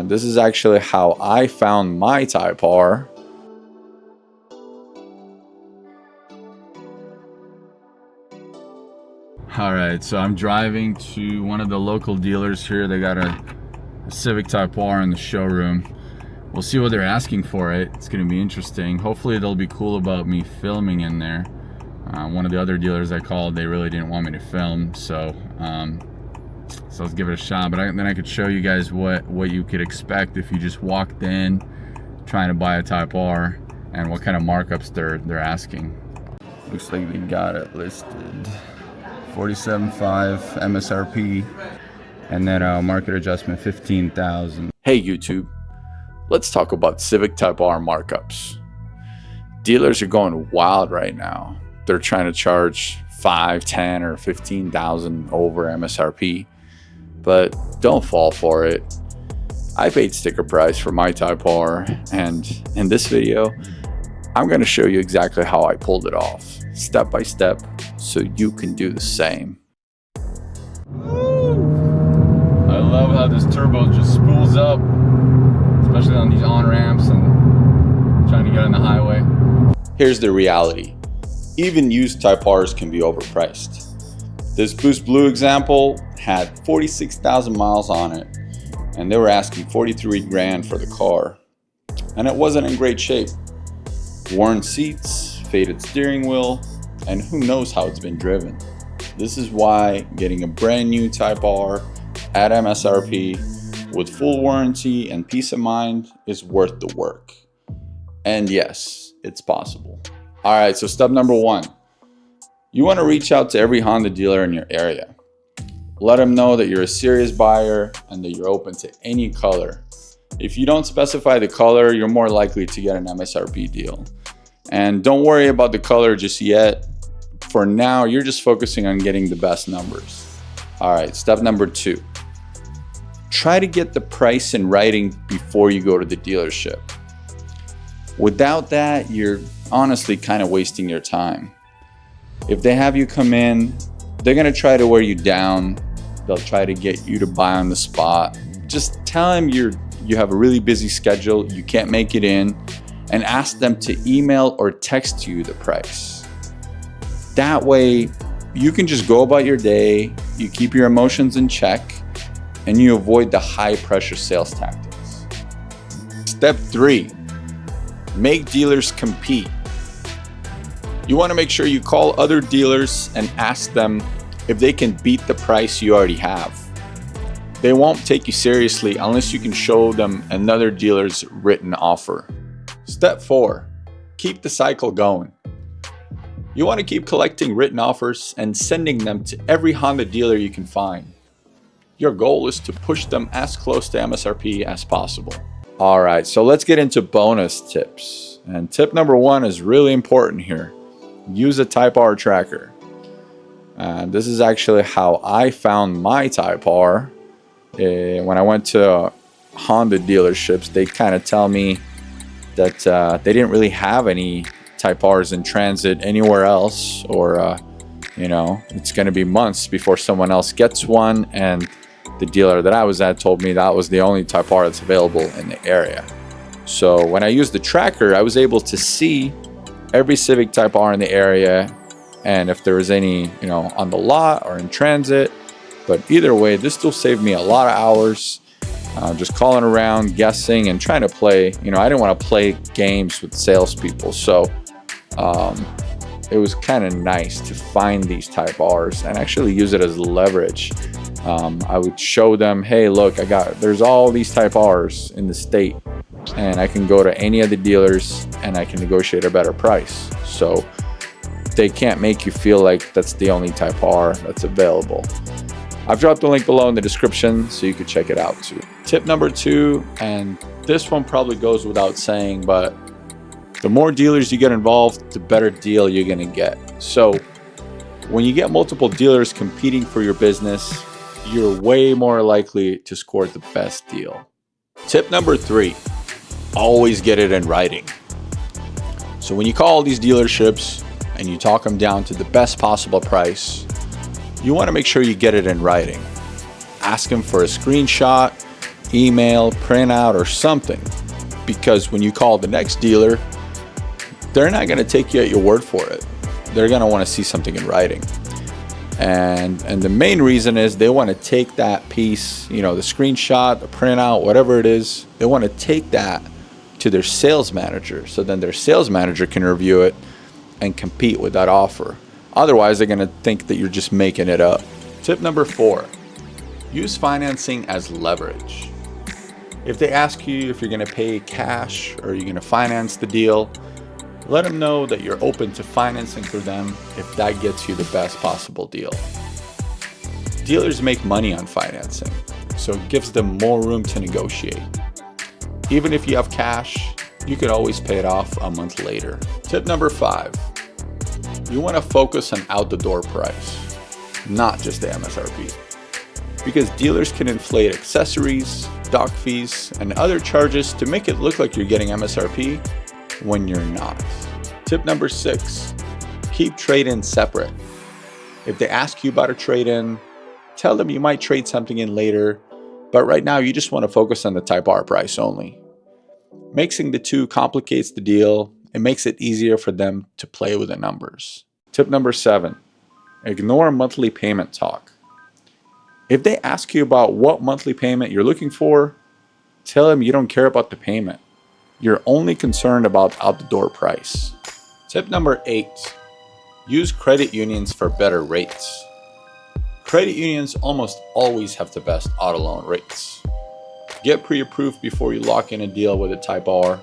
This is actually how I found my Type R. Alright, so I'm driving to one of the local dealers here. They got a Civic Type R in the showroom. We'll see what they're asking for it. It's going to be interesting. Hopefully they'll be cool about me filming in there. One of the other dealers I called, they really didn't want me to film, so let's give it a shot. But then I could show you guys what you could expect if you just walked in trying to buy a Type R and what kind of markups they're asking. Looks like they got it listed $47,500 MSRP, and then market adjustment $15,000. Hey YouTube, let's talk about Civic Type R markups. Dealers are going wild right now. They're trying to charge $5,000, $10,000, or $15,000 over MSRP, but don't fall for it. I paid sticker price for my Type R, and in this video, I'm going to show you exactly how I pulled it off, step by step, so you can do the same. I love how this turbo just spools up, especially on these on-ramps and trying to get on the highway. Here's the reality. Even used Type Rs can be overpriced. This Boost Blue example had 46,000 miles on it, and they were asking 43 grand for the car. And it wasn't in great shape. Worn seats, faded steering wheel, and who knows how it's been driven. This is why getting a brand new Type R at MSRP with full warranty and peace of mind is worth the work. And yes, it's possible. All right, so step number one, you want to reach out to every Honda dealer in your area. Let them know that you're a serious buyer and that you're open to any color. If you don't specify the color, you're more likely to get an MSRP deal. And don't worry about the color just yet. For now, you're just focusing on getting the best numbers. All right, step number two, try to get the price in writing before you go to the dealership. Without that, you're honestly kind of wasting your time. If they have you come in, they're gonna try to wear you down. They'll try to get you to buy on the spot. Just tell them you have a really busy schedule, you can't make it in, and ask them to email or text you the price. That way, you can just go about your day, you keep your emotions in check, and you avoid the high pressure sales tactics. Step three, make dealers compete. You want to make sure you call other dealers and ask them if they can beat the price you already have. They won't take you seriously unless you can show them another dealer's written offer. Step four, keep the cycle going. You want to keep collecting written offers and sending them to every Honda dealer you can find. Your goal is to push them as close to MSRP as possible. All right, so let's get into bonus tips. And tip number one is really important here. Use a Type R tracker. This is actually how I found my Type R. When I went to Honda dealerships, they kind of tell me that they didn't really have any Type Rs in transit anywhere else, or it's going to be months before someone else gets one, and the dealer that I was at told me that was the only Type R that's available in the area. So when I used the tracker, I was able to see every Civic Type R in the area, and if there was any on the lot or in transit. But either way, this still saved me a lot of hours just calling around, guessing, and trying to play. I didn't want to play games with salespeople, so it was kind of nice to find these Type Rs and actually use it as leverage. I would show them, hey, look, there's all these Type Rs in the state, and I can go to any of the dealers and I can negotiate a better price. So they can't make you feel like that's the only Type R that's available. I've dropped the link below in the description so you could check it out too. Tip number two, and this one probably goes without saying, but the more dealers you get involved, the better deal you're gonna get. So when you get multiple dealers competing for your business, you're way more likely to score the best deal. Tip number three, always get it in writing. So when you call these dealerships and you talk them down to the best possible price, you want to make sure you get it in writing. Ask them for a screenshot email, printout, or something. Because when you call the next dealer, they're not going to take you at your word for it. They're going to want to see something in writing. And the main reason is they want to take that piece, you know, the screenshot, the printout, whatever it is, they want to take that to their sales manager. So then their sales manager can review it and compete with that offer. Otherwise, they're going to think that you're just making it up. Tip number 4, use financing as leverage. If they ask you if you're going to pay cash or you're going to finance the deal, let them know that you're open to financing through them if that gets you the best possible deal. Dealers make money on financing, so it gives them more room to negotiate. Even if you have cash, you could always pay it off a month later. Tip number 5, you want to focus on out the door price, not just the MSRP. Because dealers can inflate accessories, dock fees, and other charges to make it look like you're getting MSRP when you're not. Tip number 6, keep trade-ins separate. If they ask you about a trade-in, tell them you might trade something in later, but right now you just want to focus on the Type R price only. Mixing the two complicates the deal and makes it easier for them to play with the numbers. Tip number 7, ignore monthly payment talk. If they ask you about what monthly payment you're looking for, tell them you don't care about the payment. You're only concerned about out the door price. Tip number 8, use credit unions for better rates. Credit unions almost always have the best auto loan rates. Get pre-approved before you lock in a deal with a Type R.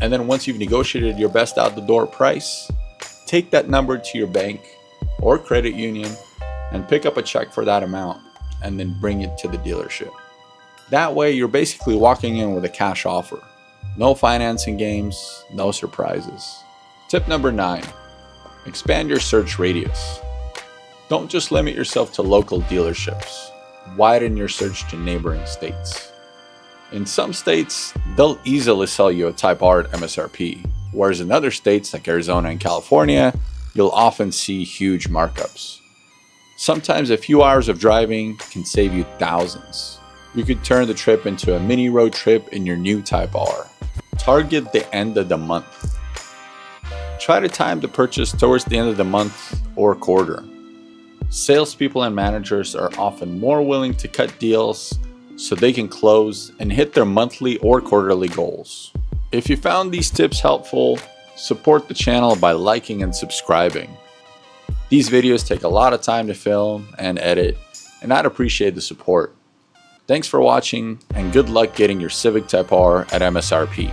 And then once you've negotiated your best out the door price, take that number to your bank or credit union and pick up a check for that amount and then bring it to the dealership. That way you're basically walking in with a cash offer. No financing games, no surprises. Tip number 9, expand your search radius. Don't just limit yourself to local dealerships. Widen your search to neighboring states. In some states, they'll easily sell you a Type R at MSRP, whereas in other states like Arizona and California, you'll often see huge markups. Sometimes a few hours of driving can save you thousands. You could turn the trip into a mini road trip in your new Type R. Target the end of the month. Try to time the purchase towards the end of the month or quarter. Salespeople and managers are often more willing to cut deals so they can close and hit their monthly or quarterly goals. If you found these tips helpful, support the channel by liking and subscribing. These videos take a lot of time to film and edit, and I'd appreciate the support. Thanks for watching, and good luck getting your Civic Type R at MSRP.